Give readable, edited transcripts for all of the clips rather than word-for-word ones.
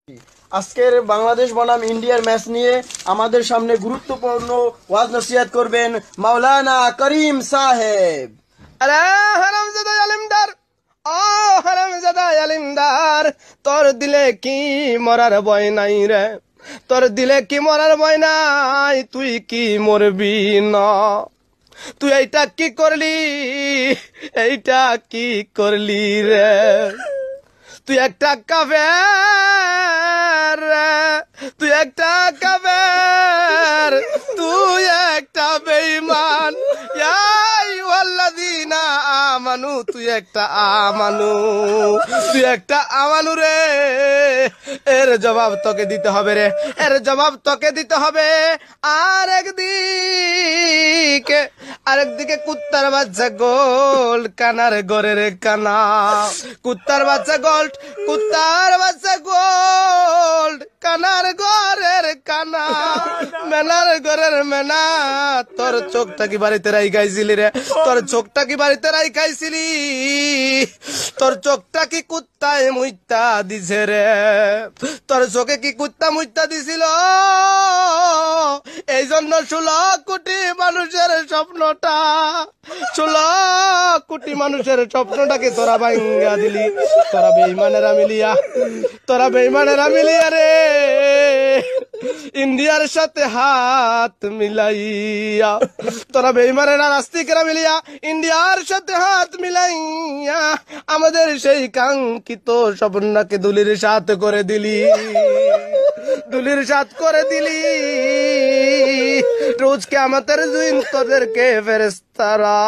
আজকের বাংলাদেশ বনাম ইন্ডিয়ার ম্যাচ নিয়ে আমাদের সামনে গুরুত্বপূর্ণ ওয়াজ নসিহত করবেন মাওলানা করিম সাহেব। আরে হারামজাদা আলিমদার, ও হারামজাদা আলিমদার, তোর দিলে কি মরার ভয় নাই রে? তোর দিলে কি মরার ভয় নাই? তুই কি মরবি না? তুই এইটা কি করলি? এইটা কি করলি রে? তুই একটা কাফের, তুই একটা কাফের, তুই একটা বেঈমান। ইয়া আইয়ুহাল্লাযীনা আমানু, তুই একটা আমানু, তুই একটা আমানু রে। এর জবাব তোকে দিতে হবে রে, এর জবাব তোকে দিতে হবে। আরেকদিকে কুত্তার বাচ্চা গোল্ড, কানার ঘরের কানা। কুত্তার বাচ্চা গোল্ড, কুত্তার বাচ্চা গোল্ড, কানার ঘরের কানা, মেনার ঘরের মেনা। তোর চোখটা কি বাড়িতে রাইখাইছিলি রে? তোর চোখটা কি বাড়িতে রাইখাইছিলি? তোর চোখটা কি কুত্তায় মুইতা দিছে রে? তোর চোখে কি কুত্তা মুইতা দিছিল? এই জন্য 16 কোটি মানুষের স্বপ্নটা, 16 কোটি মানুষের স্বপ্নটাকে তোরা ভাঙ্গা দিলি। তোরা বেঈমানেরা মিলিয়া, তোরা বেঈমানেরা মিলিয়া রে ইন্ডিয়ার সাথে হাত মিলাইয়া, তোরা বেঈমানেরা নাস্তিকেরা মিলিয়া ইন্ডিয়ার সাথে হাত মিলাইয়া আমাদের সেই কাঙ্ক্ষিত স্বপ্নটাকে দুলির সাথ করে দিলি, দুলির সাথ করে দিলি। রোজ কিয়ামতের দিন তোদেরকে ফেরেশতারা,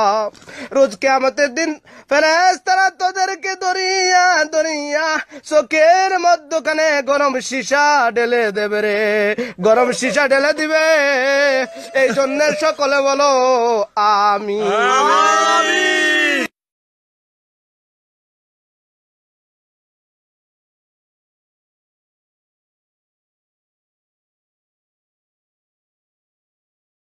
রোজ কিয়ামতের দিন ফেরেশতারা তোদেরকে দরিয়া দরিয়া চোখের মধ্যখানে গরম সীসা ঢেলে দেবে রে, গরম সীসা ঢেলে দিবে। এই জন্য সকলে বলো আমিন।